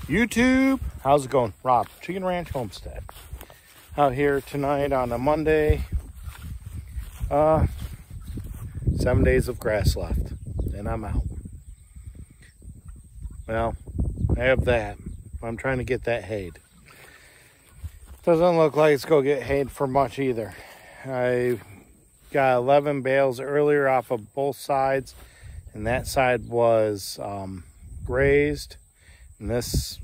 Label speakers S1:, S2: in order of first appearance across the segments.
S1: YouTube, how's it going? Rob, Chicken Ranch Homestead. Out here tonight on a Monday. 7 days of grass left, and I'm out. Well, I have that. I'm trying to get that hayed. Doesn't look like it's going to get hayed for much either. I got 11 bales earlier off of both sides, and that side was grazed. And this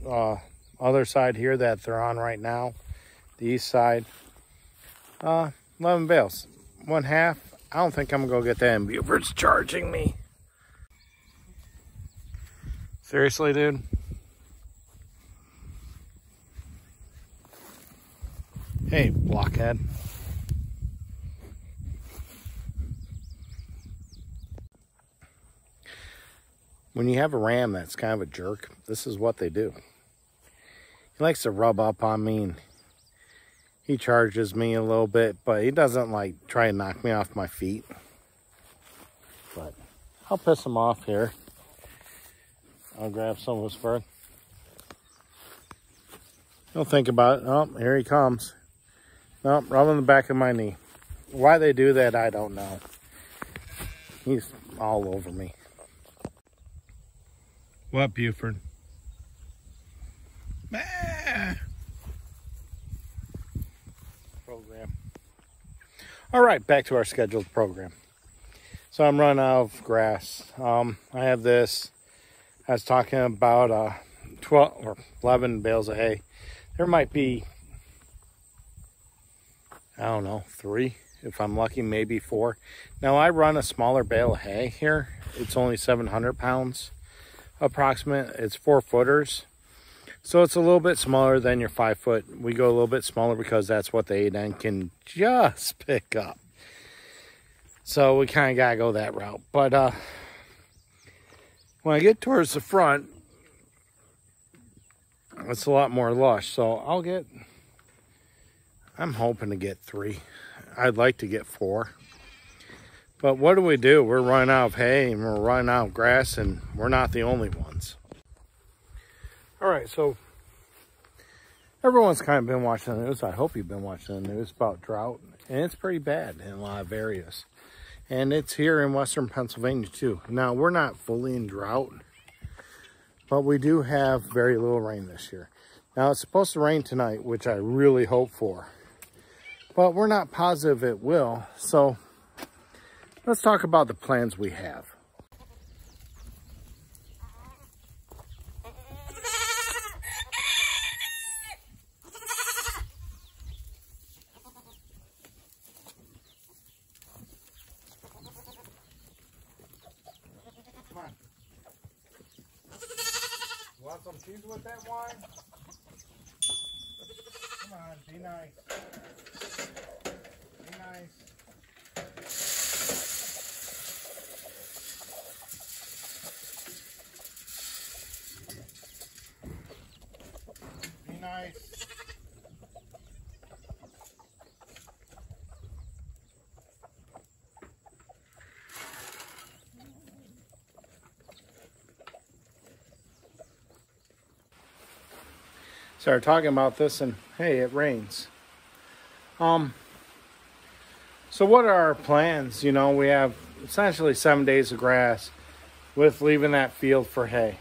S1: other side here that they're on right now, the east side, 11 bales. One half, I don't think I'm gonna go get that in Buford's charging me. Seriously, dude? Hey, blockhead. When you have a ram that's kind of a jerk, this is what they do. He likes to rub up on me, and he charges me a little bit, but he doesn't like try and knock me off my feet. But I'll piss him off here. I'll grab some of his fur. He'll think about it. Oh, here he comes. Nope, rubbing the back of my knee. Why they do that, I don't know. He's all over me. What, Buford? Program. All right, back to our scheduled program. So I'm running out of grass. I have this. I was talking about 12 or 11 bales of hay. There might be, I don't know, 3 if I'm lucky, maybe 4. Now I run a smaller bale of hay here. It's only 700 pounds. Approximate. It's 4-footers, so it's a little bit smaller than your 5-foot. We go a little bit smaller because that's what the 8N can just pick up, so we kind of gotta go that route. But when I get towards the front, it's a lot more lush, so I'm hoping to get 3. I'd like to get 4. But what do? We're running out of hay and we're running out of grass, and we're not the only ones. All right, so everyone's kind of been watching the news. I hope you've been watching the news about drought, and it's pretty bad in a lot of areas. And it's here in western Pennsylvania too. Now, we're not fully in drought, but we do have very little rain this year. Now, it's supposed to rain tonight, which I really hope for, but we're not positive it will. So let's talk about the plans we have. Come on. You want some cheese with that wine? Come on, be nice. Be nice. Nice. Started talking about this, and hey, it rains. So what are our plans? You know, we have essentially 7 days of grass with leaving that field for hay.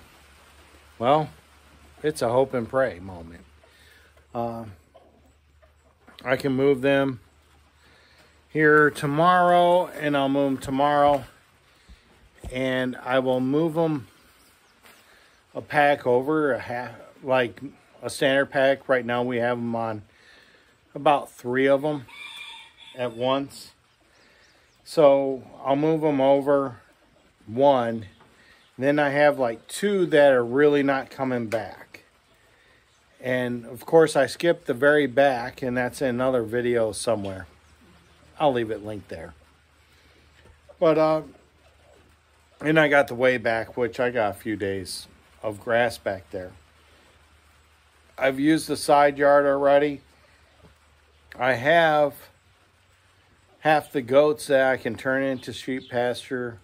S1: Well, it's a hope and pray moment. I can move them here tomorrow, and I'll move them tomorrow, and I will move them a pack over, like a standard pack. Right now we have them on about 3 of them at once, so I'll move them over 1. Then I have like 2 that are really not coming back. And of course I skipped the very back, and that's in another video somewhere. I'll leave it linked there. But and I got the way back, which I got a few days of grass back there. I've used the side yard already. I have half the goats that I can turn into sheep pasture.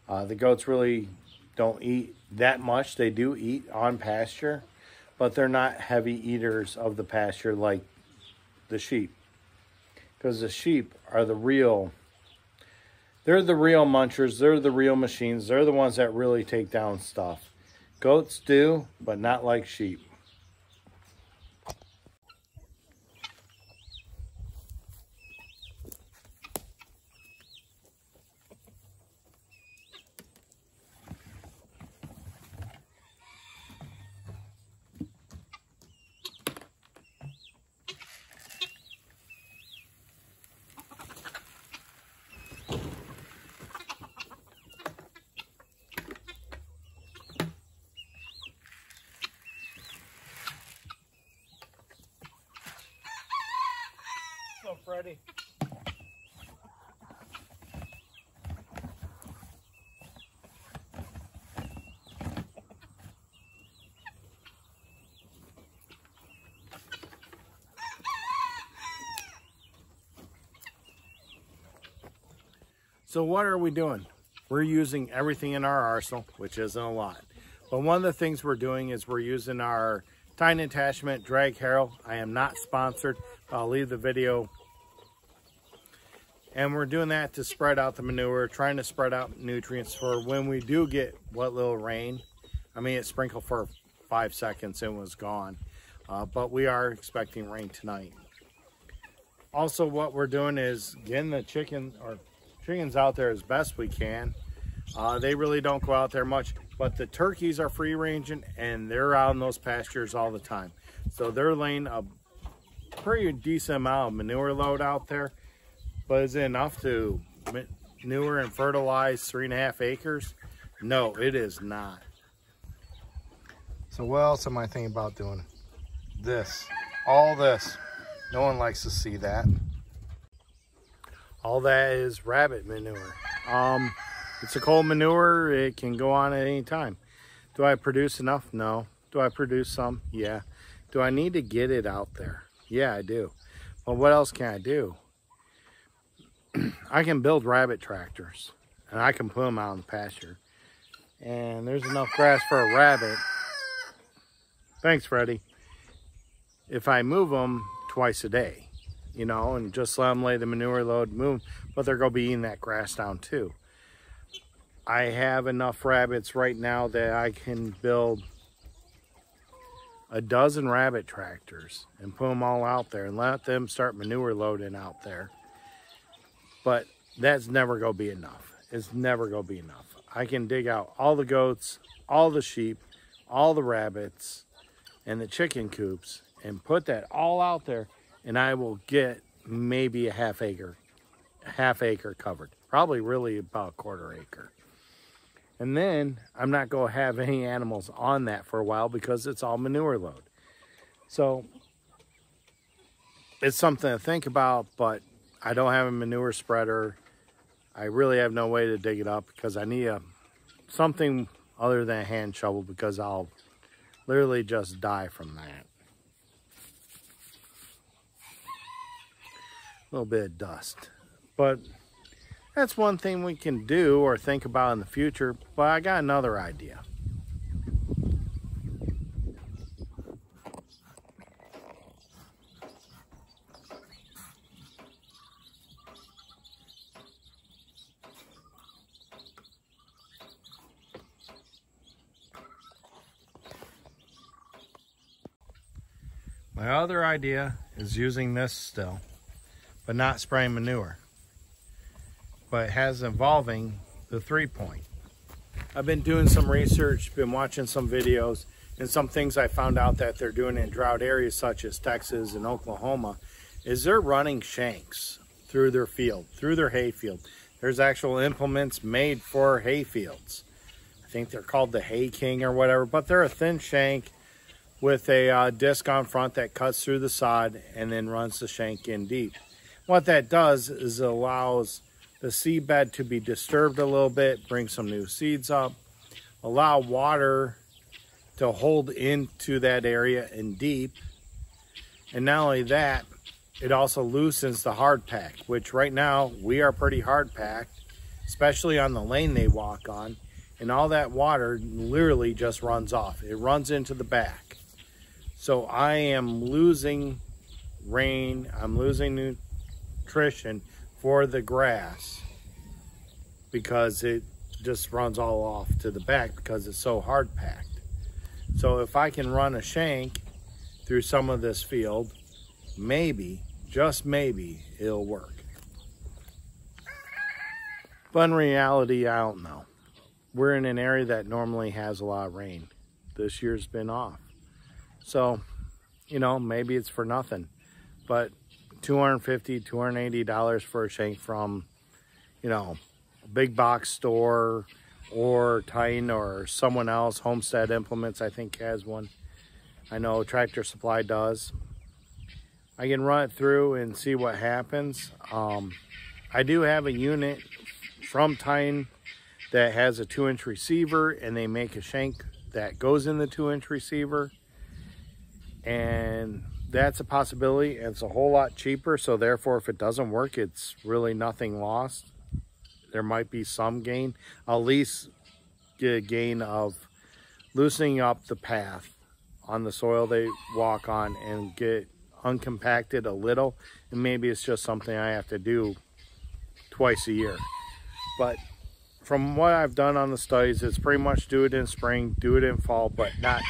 S1: The goats really don't eat that much. They do eat on pasture, but they're not heavy eaters of the pasture like the sheep. Because the sheep are the real, they're the real munchers, they're the real machines, they're the ones that really take down stuff. Goats do, but not like sheep. Freddy. So what are we doing? We're using everything in our arsenal, which isn't a lot. But one of the things we're doing is we're using our tine attachment drag harrow. I am not sponsored. I'll leave the video. And we're doing that to spread out the manure, trying to spread out nutrients for when we do get what little rain. I mean, it sprinkled for 5 seconds and was gone. But we are expecting rain tonight. Also, what we're doing is getting the chickens out there as best we can. They really don't go out there much, but the turkeys are free ranging and they're out in those pastures all the time. So they're laying a pretty decent amount of manure load out there. But is it enough to manure and fertilize 3.5 acres? No, it is not. So what else am I thinking about doing? This, all this. No one likes to see that. All that is rabbit manure. It's a cold manure. It can go on at any time. Do I produce enough? No. Do I produce some? Yeah. Do I need to get it out there? Yeah, I do. But what else can I do? I can build rabbit tractors and I can put them out in the pasture. And there's enough grass for a rabbit. Thanks, Freddie. If I move them twice a day, you know, and just let them lay the manure load, move, but they're going to be eating that grass down too. I have enough rabbits right now that I can build a dozen rabbit tractors and put them all out there and let them start manure loading out there. But that's never going to be enough. It's never going to be enough. I can dig out all the goats, all the sheep, all the rabbits, and the chicken coops and put that all out there, and I will get maybe a half acre covered. Probably really about a 1/4 acre. And then I'm not going to have any animals on that for a while because it's all manure load. So it's something to think about, but I don't have a manure spreader. I really have no way to dig it up because I need something other than a hand shovel because I'll literally just die from that. A little bit of dust. But that's one thing we can do or think about in the future. But I got another idea. My other idea is using this still, but not spraying manure, but it has involving the 3-point. I've been doing some research, been watching some videos, and some things I found out that they're doing in drought areas such as Texas and Oklahoma is they're running shanks through their field, through their hay field. There's actual implements made for hay fields. I think they're called the Hay King or whatever, but they're a thin shank with a disc on front that cuts through the sod and then runs the shank in deep. What that does is it allows the seedbed to be disturbed a little bit, bring some new seeds up, allow water to hold into that area in deep. And not only that, it also loosens the hard pack, which right now we are pretty hard packed, especially on the lane they walk on. And all that water literally just runs off. It runs into the back. So I am losing rain, I'm losing nutrition for the grass because it just runs all off to the back because it's so hard packed. So if I can run a shank through some of this field, maybe, just maybe, it'll work. But in reality, I don't know. We're in an area that normally has a lot of rain. This year's been off. So, you know, maybe it's for nothing. But $250, $280 for a shank from, you know, a big box store or Titan or someone else. Homestead Implements, I think, has one. I know Tractor Supply does. I can run it through and see what happens. I do have a unit from Titan that has a 2-inch receiver, and they make a shank that goes in the 2-inch receiver, and that's a possibility, and it's a whole lot cheaper. So therefore, if it doesn't work, it's really nothing lost. There might be some gain. I'll at least get a gain of loosening up the path on the soil they walk on and get uncompacted a little, and maybe it's just something I have to do twice a year. But from what I've done on the studies, it's pretty much do it in spring, do it in fall, but not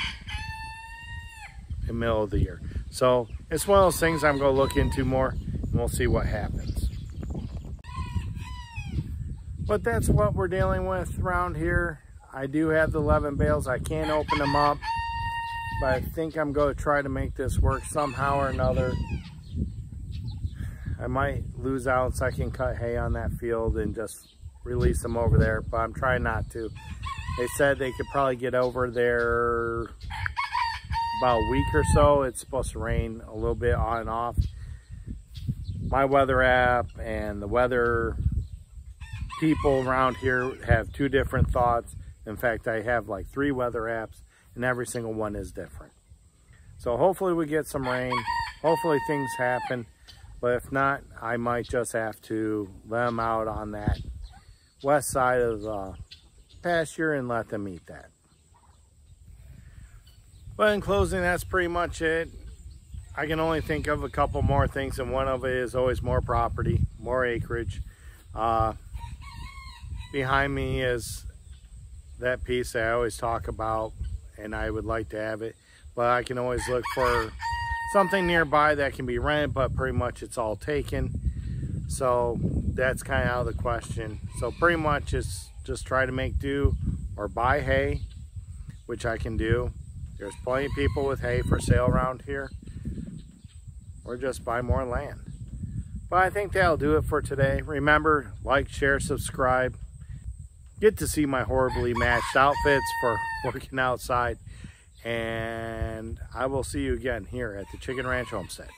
S1: in the middle of the year. So it's one of those things I'm going to look into more, and we'll see what happens. But that's what we're dealing with around here. I do have the 11 bales. I can't open them up, but I think I'm going to try to make this work somehow or another. I might lose out so I can cut hay on that field and just release them over there, but I'm trying not to. They said they could probably get over there about a week or so. It's supposed to rain a little bit on and off. My weather app and the weather people around here have two different thoughts. In fact, I have like 3 weather apps, and every single one is different. So hopefully we get some rain. Hopefully things happen. But if not, I might just have to let them out on that west side of the pasture and let them eat that. But in closing, that's pretty much it. I can only think of a couple more things, and one of it is always more property, more acreage. Behind me is that piece that I always talk about, and I would like to have it, but I can always look for something nearby that can be rented, but pretty much it's all taken. So that's kind of out of the question. So pretty much it's just try to make do or buy hay, which I can do. There's plenty of people with hay for sale around here, or just buy more land. But I think that'll do it for today. Remember, like, share, subscribe. Get to see my horribly matched outfits for working outside. And I will see you again here at the Chicken Ranch Homestead.